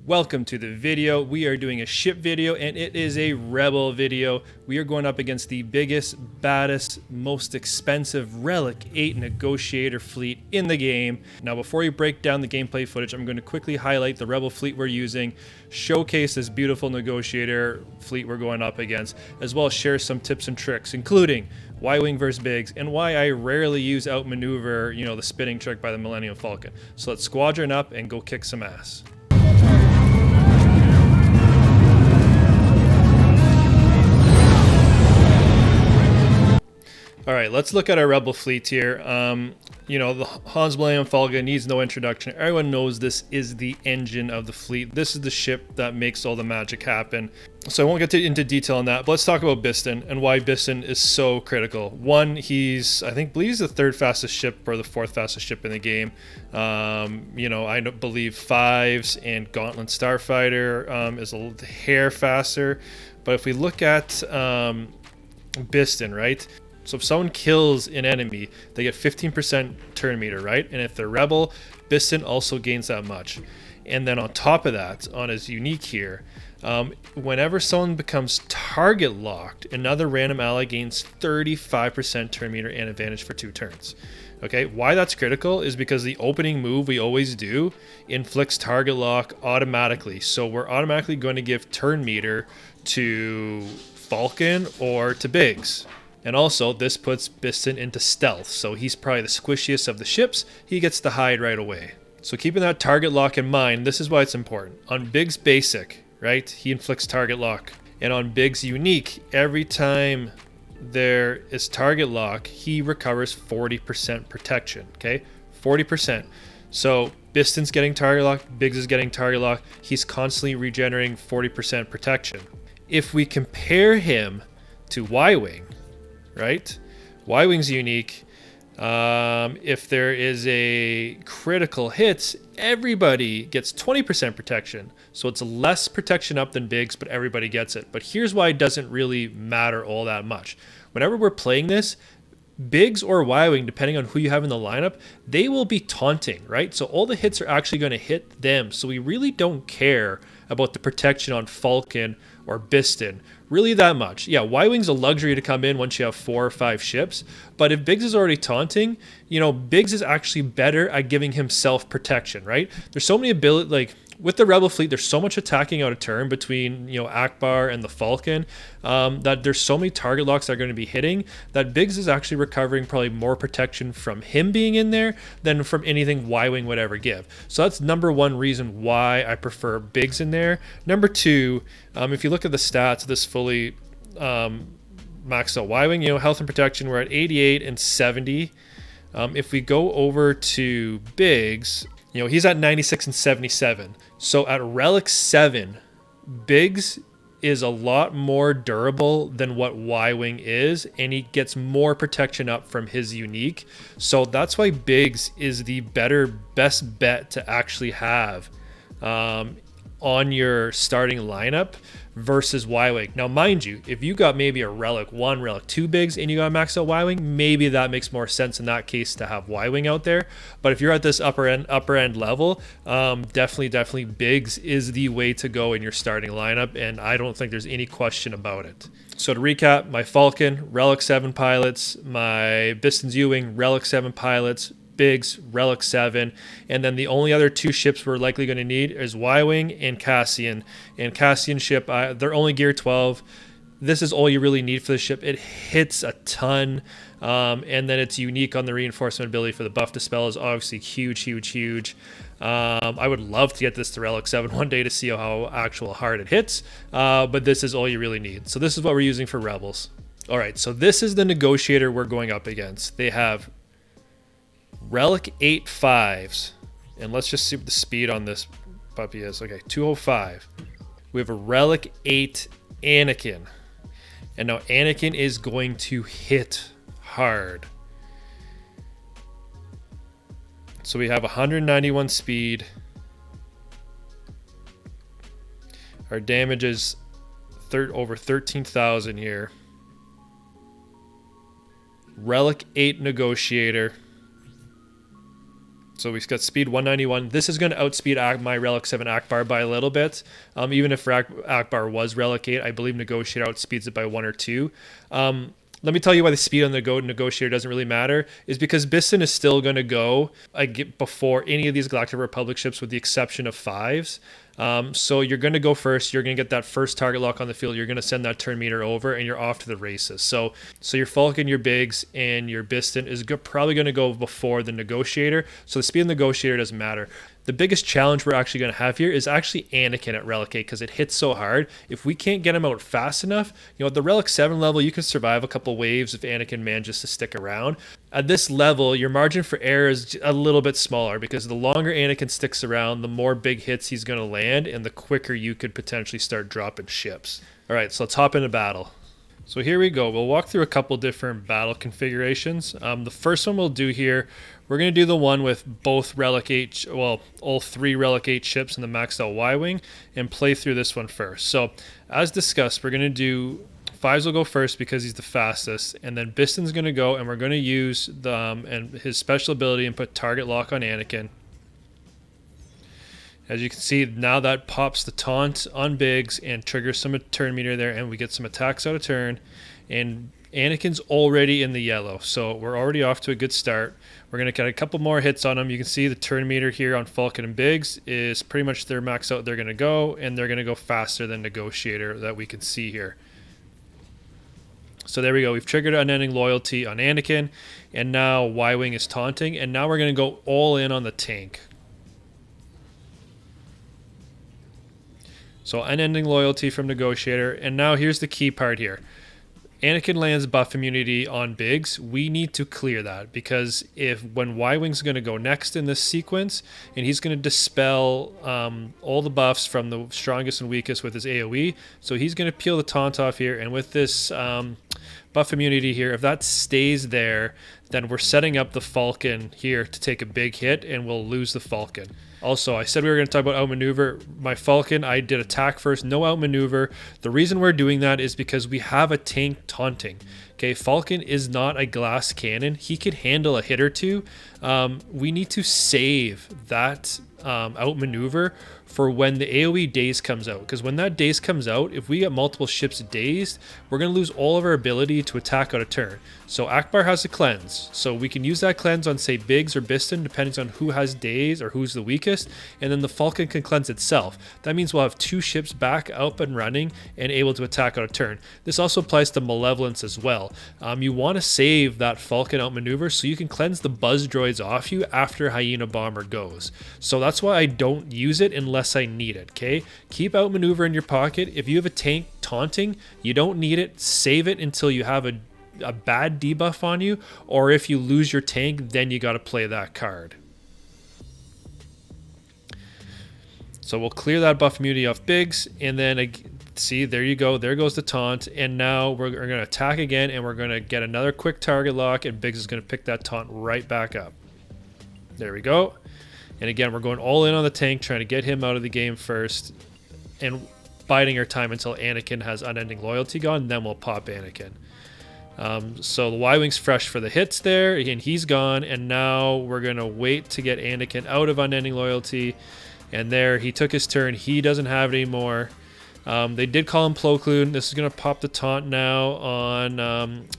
Welcome to the video. We are doing a ship video and it is a Rebel video. We are going up against the biggest, baddest, most expensive Relic 8 Negotiator fleet in the game. Now before we break down the gameplay footage, I'm going to quickly highlight the Rebel fleet we're using, showcase this beautiful Negotiator fleet we're going up against, as well as share some tips and tricks, including Y-Wing versus Biggs, and why I rarely use outmaneuver, the spinning trick by the Millennium Falcon. So let's squadron up and go kick some ass. All right, let's look at our Rebel fleet here. The Hans Millennium Falcon needs no introduction. Everyone knows this is the engine of the fleet. This is the ship that makes all the magic happen. So I won't get into detail on that, but let's talk about Bistan and why Bistan is so critical. One, I believe he's the third fastest ship or the fourth fastest ship in the game. I believe Fives and Gauntlet Starfighter is a hair faster. But if we look at Bistan, right? So if someone kills an enemy, they get 15% turn meter, right? And if they're Rebel, Bistan also gains that much. And then on top of that, on his unique here, whenever someone becomes target locked, another random ally gains 35% turn meter and advantage for 2 turns. Okay, why that's critical is because the opening move we always do inflicts target lock automatically. So we're automatically going to give turn meter to Falcon or to Biggs. And also, this puts Bistan into stealth, so he's probably the squishiest of the ships. He gets to hide right away. So keeping that target lock in mind, this is why it's important. On Biggs Basic, right, he inflicts target lock. And on Biggs Unique, every time there is target lock, he recovers 40% protection, okay? 40%. So Bistan's getting target lock, Biggs is getting target lock. He's constantly regenerating 40% protection. If we compare him to Y-Wing, right? Y-Wing's unique. If there is a critical hit, everybody gets 20% protection. So it's less protection up than Biggs, but everybody gets it. But here's why it doesn't really matter all that much. Whenever we're playing this, Biggs or Y-Wing, depending on who you have in the lineup, they will be taunting, right? So all the hits are actually going to hit them. So we really don't care about the protection on Falcon or Bistan really that much. Yeah, Y-Wing's a luxury to come in once you have 4 or 5 ships, but if Biggs is already taunting, Biggs is actually better at giving himself protection, right? There's so many ability, with the Rebel fleet, there's so much attacking out of turn between, Ackbar and the Falcon, that there's so many target locks that are going to be hitting that Biggs is actually recovering probably more protection from him being in there than from anything Y-Wing would ever give. So that's number one reason why I prefer Biggs in there. Number two, if you look at the stats of this fully maxed out Y-Wing, health and protection, we're at 88 and 70. If we go over to Biggs, he's at 96 and 77. So at Relic 7, Biggs is a lot more durable than what Y-Wing is, and he gets more protection up from his unique. So that's why Biggs is the best bet to actually have on your starting lineup versus Y-Wing. Now, mind you, if you got maybe a Relic 1, Relic 2 Biggs, and you got maxed out Y-Wing, maybe that makes more sense in that case to have Y-Wing out there. But if you're at this upper end level, definitely Biggs is the way to go in your starting lineup, and I don't think there's any question about it. So to recap, my Falcon, Relic 7 pilots, my Bistan's U-Wing, Relic 7 pilots, Biggs, Relic 7, and then the only other 2 ships we're likely going to need is Y-Wing and Cassian. And Cassian ship, they're only gear 12. This is all you really need for the ship. It hits a ton, and then it's unique on the reinforcement ability for the buff dispel is obviously huge. I would love to get this to Relic 7 one day to see how actual hard it hits, but this is all you really need. So this is what we're using for Rebels. All right, so this is the Negotiator we're going up against. They have Relic 8 5s, and let's just see what the speed on this puppy is. Okay, 205. We have a Relic 8 Anakin, and now Anakin is going to hit hard. So we have 191 speed. Our damage is over 13,000 here. Relic 8 Negotiator. So we've got speed 191. This is going to outspeed my Relic 7 Ackbar by a little bit. Even if Ackbar was Relic 8, I believe Negotiator outspeeds it by 1 or 2. Let me tell you why the speed on the Negotiator doesn't really matter, is because Bistan is still going to go before any of these Galactic Republic ships with the exception of 5s. So you're going to go first. You're going to get that first target lock on the field. You're going to send that turn meter over, and you're off to the races. So your Falcon, your Biggs, and your Bistan is probably going to go before the Negotiator. So the speed of the Negotiator doesn't matter. The biggest challenge we're actually going to have here is actually Anakin at Relic 8 because it hits so hard. If we can't get him out fast enough, at the Relic 7 level, you can survive a couple waves if Anakin manages to stick around. At this level, your margin for error is a little bit smaller because the longer Anakin sticks around, the more big hits he's going to land and the quicker you could potentially start dropping ships. All right, so let's hop into battle. So here we go. We'll walk through a couple different battle configurations. The first one we'll do here, we're going to do the one with both Relic 8, all 3 Relic 8 ships in the maxed out Y-Wing and play through this one first. So as discussed, we're going to do 5s will go first because he's the fastest, and then Bistan's going to go, and we're going to use and his special ability and put target lock on Anakin. As you can see, now that pops the taunt on Biggs and triggers some turn meter there, and we get some attacks out of turn. And Anakin's already in the yellow, so we're already off to a good start. We're going to get a couple more hits on him. You can see the turn meter here on Falcon and Biggs is pretty much their max out they're going to go, and they're going to go faster than Negotiator that we can see here. So there we go. We've triggered Unending Loyalty on Anakin, and now Y-Wing is taunting, and now we're going to go all in on the tank. So Unending Loyalty from Negotiator, and now here's the key part here. Anakin lands buff immunity on Biggs. We need to clear that because when Y-Wing's going to go next in this sequence, and he's going to dispel all the buffs from the strongest and weakest with his AoE, so he's going to peel the taunt off here, and with this buff immunity here, if that stays there, then we're setting up the Falcon here to take a big hit, and we'll lose the Falcon. Also, I said we were going to talk about outmaneuver. My Falcon, I did attack first, no outmaneuver. The reason we're doing that is because we have a tank taunting. Okay, Falcon is not a glass cannon. He could handle a hit or two. We need to save that outmaneuver for when the AoE daze comes out, because when that daze comes out, if we get multiple ships dazed, we're going to lose all of our ability to attack out of turn. So Ackbar has a cleanse, so we can use that cleanse on, say, Biggs or Bistan, depending on who has daze or who's the weakest, and then the Falcon can cleanse itself. That means we'll have 2 ships back up and running and able to attack out of turn. This also applies to Malevolence as well. You want to save that Falcon outmaneuver so you can cleanse the buzz droids off you after Hyena Bomber goes. So that's why I don't use it unless I need it, okay? Keep outmaneuver in your pocket. If you have a tank taunting, you don't need it. Save it until you have a bad debuff on you, or if you lose your tank, then you got to play that card. So we'll clear that buff immunity off Biggs, and then see, there you go. There goes the taunt, and now we're going to attack again, and we're going to get another quick target lock, and Biggs is going to pick that taunt right back up. There we go. And again, we're going all in on the tank, trying to get him out of the game first, and biding our time until Anakin has Unending Loyalty gone, then we'll pop Anakin. So the Y-Wing's fresh for the hits there, and he's gone, and now we're going to wait to get Anakin out of Unending Loyalty, and there, he took his turn. He doesn't have it anymore. They did call him Plo Koon. This is going to pop the taunt now on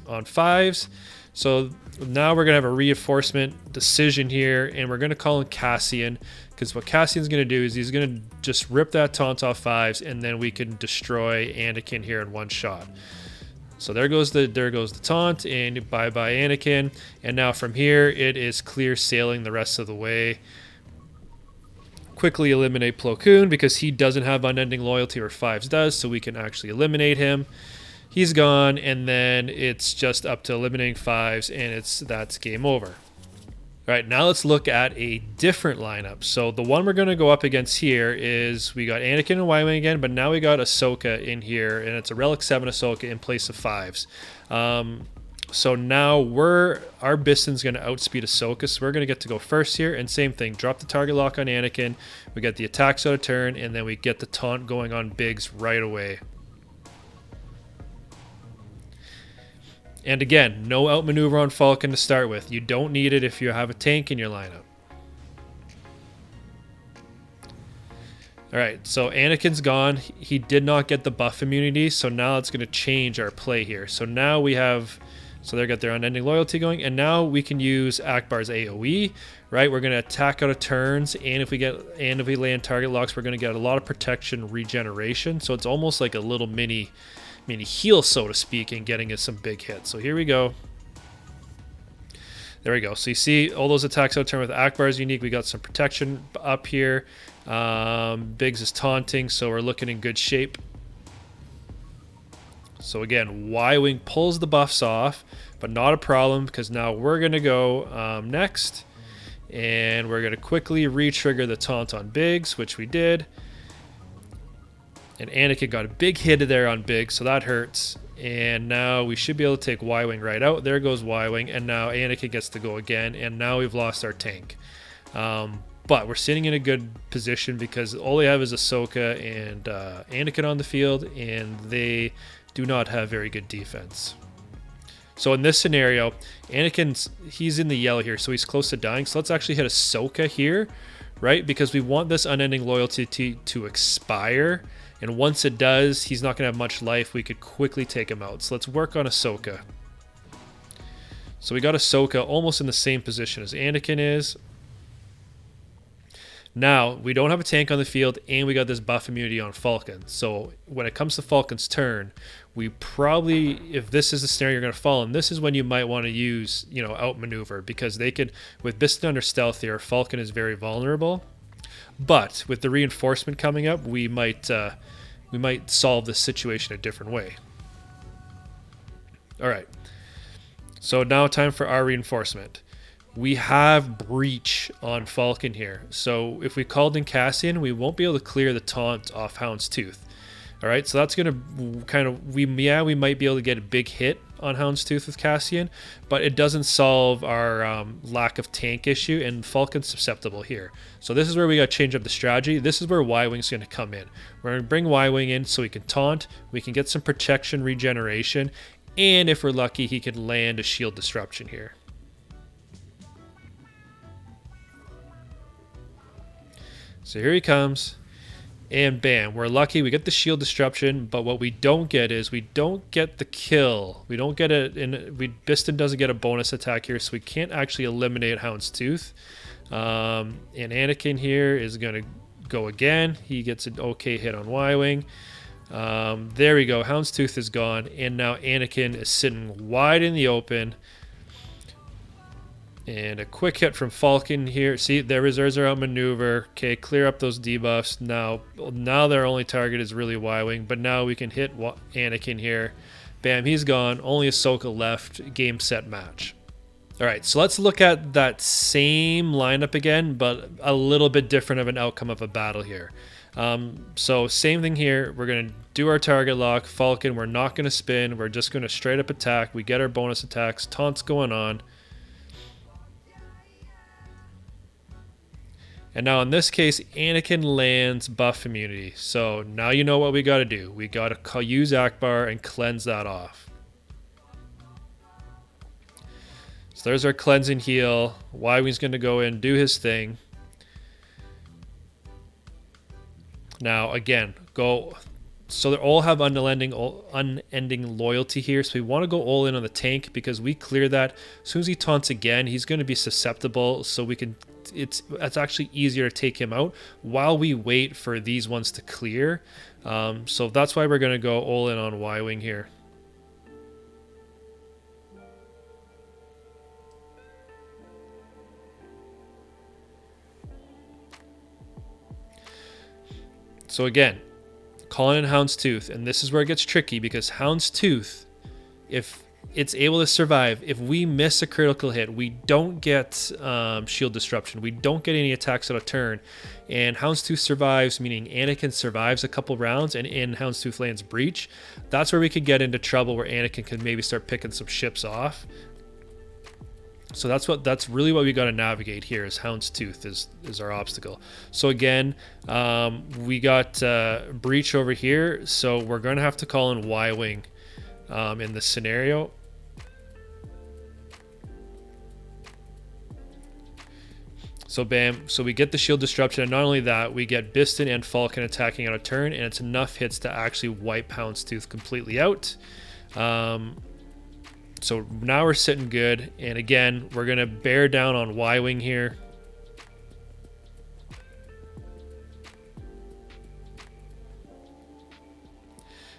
5s. So now we're going to have a reinforcement decision here, and we're going to call him Cassian, because what Cassian's going to do is he's going to just rip that taunt off 5s, and then we can destroy Anakin here in one shot. So there goes the taunt, and bye-bye Anakin. And now from here, it is clear sailing the rest of the way. Quickly eliminate Plo Koon because he doesn't have Unending Loyalty, or 5s does, so we can actually eliminate him. He's gone, and then it's just up to eliminating 5s, and that's game over. All right, now let's look at a different lineup. So the one we're going to go up against here is we got Anakin and Y-Wing again, but now we got Ahsoka in here, and it's a Relic 7 Ahsoka in place of 5s. So now our Bistan's going to outspeed Ahsoka, so we're going to get to go first here, and same thing, drop the target lock on Anakin, we get the attacks out of turn, and then we get the taunt going on Biggs right away. And again, no outmaneuver on Falcon to start with. You don't need it if you have a tank in your lineup. All right, so Anakin's gone. He did not get the buff immunity, so now it's going to change our play here. So now we have, so they got their unending loyalty going, and now we can use Ackbar's AoE, right? We're going to attack out of turns, and if we land target locks, we're going to get a lot of protection regeneration. So it's almost like a little mini heal, so to speak, and getting us some big hits. So here we go. There we go. So you see all those attacks out of turn with Ackbar is unique. We got some protection up here. Biggs is taunting, so we're looking in good shape. So again, Y-Wing pulls the buffs off, but not a problem because now we're going to go next. And we're going to quickly re-trigger the taunt on Biggs, which we did. And Anakin got a big hit there on Biggs, so that hurts. And now we should be able to take Y-Wing right out. There goes Y-Wing, and now Anakin gets to go again, and now we've lost our tank. But we're sitting in a good position because all they have is Ahsoka and Anakin on the field, and they do not have very good defense. So in this scenario, he's in the yellow here, so he's close to dying. So let's actually hit Ahsoka here, right? Because we want this unending loyalty to expire. And once it does, he's not going to have much life. We could quickly take him out. So let's work on Ahsoka. So we got Ahsoka almost in the same position as Anakin is. Now, we don't have a tank on the field, and we got this buff immunity on Falcon. So when it comes to Falcon's turn, we probably, if this is the scenario you're going to fall in, this is when you might want to use, outmaneuver, because they could, with Bistan under stealth here, Falcon is very vulnerable. But with the reinforcement coming up, we might solve this situation a different way. All right. So now time for our reinforcement. We have Breach on Falcon here. So if we called in Cassian, we won't be able to clear the taunt off Houndstooth. All right, so that's going to kind of, we might be able to get a big hit on Houndstooth with Cassian, but it doesn't solve our lack of tank issue, and Falcon's susceptible here. So this is where we got to change up the strategy. This is where Y-Wing's going to come in. We're going to bring Y-Wing in so he can taunt, we can get some protection regeneration, and if we're lucky, he can land a shield disruption here. So here he comes. And bam, we're lucky. We get the shield disruption, but what we don't get is we don't get the kill. We don't get it. Bistan doesn't get a bonus attack here, so we can't actually eliminate Houndstooth. And Anakin here is going to go again. He gets an okay hit on Y-Wing. There we go. Houndstooth is gone, and now Anakin is sitting wide in the open. And a quick hit from Falcon here. See, there's our outmaneuver. Okay, clear up those debuffs. Now their only target is really Y-Wing, but now we can hit Anakin here. Bam, he's gone. Only Ahsoka left. Game, set, match. All right, so let's look at that same lineup again, but a little bit different of an outcome of a battle here. So same thing here. We're going to do our target lock. Falcon, we're not going to spin. We're just going to straight up attack. We get our bonus attacks. Taunts going on. And now in this case, Anakin lands buff immunity. So now you know what we got to do. We got to use Ackbar and cleanse that off. So there's our cleanse and heal. Y-Wing's going to go in, do his thing. Now again, go. So they all have unending loyalty here. So we want to go all in on the tank because we clear that. As soon as he taunts again, he's going to be susceptible. So we can. It's actually easier to take him out while we wait for these ones to clear. So that's why we're going to go all in on Y-Wing here. So again, calling in Houndstooth, and this is where it gets tricky because Houndstooth, if it's able to survive, if we miss a critical hit, we don't get shield disruption, we don't get any attacks out of turn, and Houndstooth survives, meaning Anakin survives a couple rounds, and in Houndstooth lands Breach. That's where we could get into trouble, where Anakin could maybe start picking some ships off. So that's really what we got to navigate here. Is Houndstooth is our obstacle. So again, we got Breach over here, so we're going to have to call in Y-Wing in this scenario. So bam, so we get the shield disruption, and not only that, we get Bistan and Falcon attacking on a turn, and it's enough hits to actually wipe Houndstooth completely out. So now we're sitting good, and again, we're going to bear down on Y-Wing here.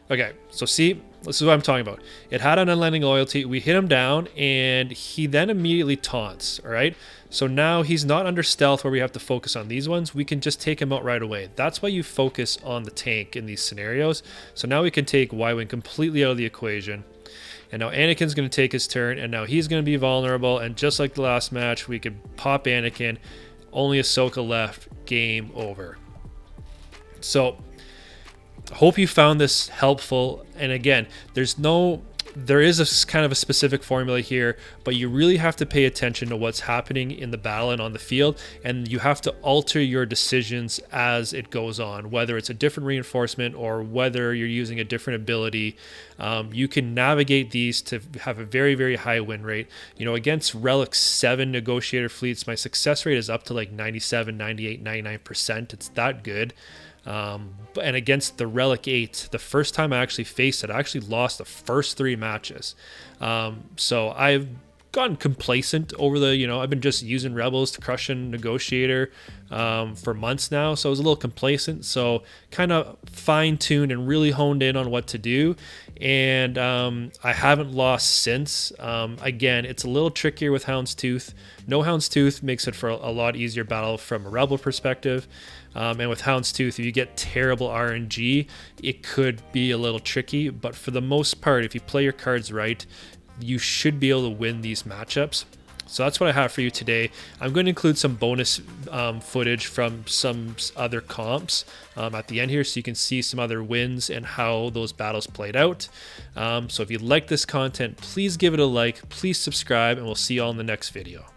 Okay, so see, this is what I'm talking about. It had an unending loyalty. We hit him down, and he then immediately taunts, all right? So now he's not under stealth where we have to focus on these ones. We can just take him out right away. That's why you focus on the tank in these scenarios. So now we can take Y-Wing completely out of the equation. And now Anakin's going to take his turn, and now he's going to be vulnerable. And just like the last match, we could pop Anakin. Only Ahsoka left. Game over. So hope you found this helpful. And again, there is a kind of a specific formula here, but you really have to pay attention to what's happening in the battle and on the field, and you have to alter your decisions as it goes on, whether it's a different reinforcement or whether you're using a different ability. You can navigate these to have a very, very high win rate. You know, against Relic 7 Negotiator fleets, my success rate is up to like 97, 98, 99%. It's that good. And against the Relic 8, the first time I actually faced it, I actually lost the first 3 matches. So I've gotten complacent over I've been just using Rebels to crush in Negotiator for months now. So I was a little complacent. So kind of fine-tuned and really honed in on what to do. And I haven't lost since. Again, it's a little trickier with Houndstooth. No Houndstooth makes it for a lot easier battle from a Rebel perspective. And with Houndstooth, if you get terrible RNG, it could be a little tricky. But for the most part, if you play your cards right, you should be able to win these matchups. So that's what I have for you today. I'm going to include some bonus footage from some other comps at the end here, so you can see some other wins and how those battles played out. So if you like this content, please give it a like, please subscribe, and we'll see you all in the next video.